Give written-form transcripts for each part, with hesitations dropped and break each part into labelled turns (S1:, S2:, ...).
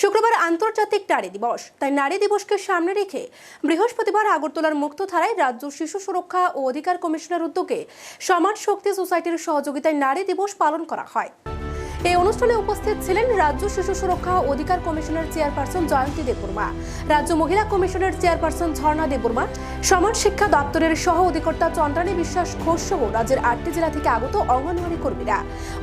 S1: শুক্রবার আন্তর্জাতিক নারী দিবস। তাই নারী দিবসকে সামনে রেখে বৃহস্পতিবার আগরতলার মুক্তধারায় রাজ্য শিশু সুরক্ষা ও অধিকার কমিশনের উদ্যোগে সমাজ শক্তি সোসাইটির সহযোগিতায় নারী দিবস পালন করা হয়। এই অনুষ্ঠানে উপস্থিত ছিলেন রাজ্য শিশু সুরক্ষা ও অধিকার কমিশনের চেয়ারপারসন জয়ন্তী দেববর্মা, রাজ্য মহিলা কমিশনের চেয়ারপারসন ঝর্ণা দেববর্মা, সমাজ শিক্ষা দপ্তরের সহ অধিকর্তা চন্দ্রানী বিশ্বাস ঘোষ সহ রাজ্যের 8টি জেলা থেকে আগত অঙ্গনওয়াড়ি কর্মীরা।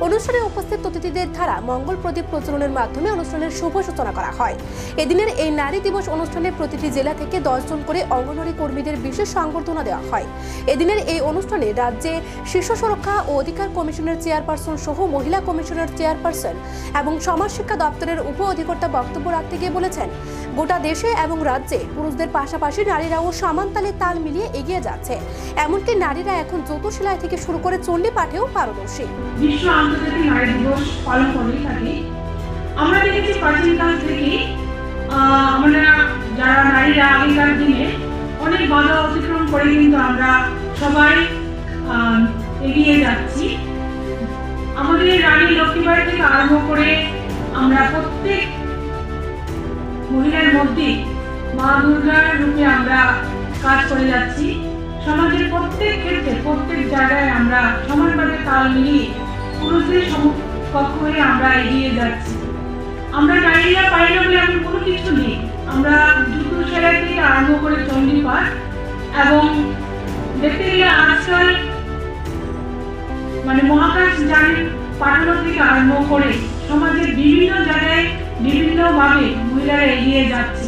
S1: অনুষ্ঠানে উপস্থিত অতিথিদের দ্বারা মঙ্গল প্রদীপ প্রজ্বলনের মাধ্যমে অনুষ্ঠানের শুভ সূচনা করা হয়। এদিনের এই নারী দিবস অনুষ্ঠানে প্রতিটি জেলা থেকে 10 জন করে অঙ্গনওয়াড়ি কর্মীদের বিশেষ সংবর্ধনা দেওয়া হয়। এদিনের এই অনুষ্ঠানে রাজ্যে শিশু সুরক্ষা ও অধিকার কমিশনের চেয়ারপারসন সহ মহিলা কমিশনের চেয়ারপারসন এবং সমাজ শিক্ষা দপ্তরের উপ অধিকর্তা বক্তব্য রাখতে গিয়ে বলেছেন, গোটা দেশে এবং রাজ্যে পুরুষদের পাশাপাশি নারীরাও সমান তালে তাল মিলিয়ে এগিয়ে যাচ্ছে। এমনকি নারীরা এখন জুতো সেলাই থেকে শুরু করে চণ্ডী পাঠেও পারদর্শী।
S2: বিশ্ব আন্তর্জাতিক নারী দিবস পালন করে থাকি। আমরা দেখেছি প্রাচীনকাল থেকে আমরা যারা নারীরা আগেকার দিনে অনেক বাধা অতিক্রম করে কিন্তু আমরা সবাই এগিয়ে যাচ্ছি। আমাদের রানী লক্ষ্মীবাই থেকে আরম্ভ করে আমরা প্রত্যেক মহিলার মধ্যে মা দুর্গার রূপে আমরা কাজ করে যাচ্ছি। সমাজের প্রত্যেক ক্ষেত্রে প্রত্যেক জায়গায় আমরা সমানভাবে তাল মিলিয়ে পুরুষদের সমকক্ষ হয়ে আমরা এগিয়ে যাচ্ছি। আমরা নারীরা পারি না বলে এমন কোনো কিছু নেই। আমরা জুতো সেলাই থেকে আরম্ভ করে চণ্ডী পাঠ এবং দেখতে গেলে আজকাল মহাকাশ যান পাঠানো থেকে আরম্ভ করে সমাজের বিভিন্ন জায়গায় বিভিন্নভাবে মহিলারা এগিয়ে যাচ্ছে।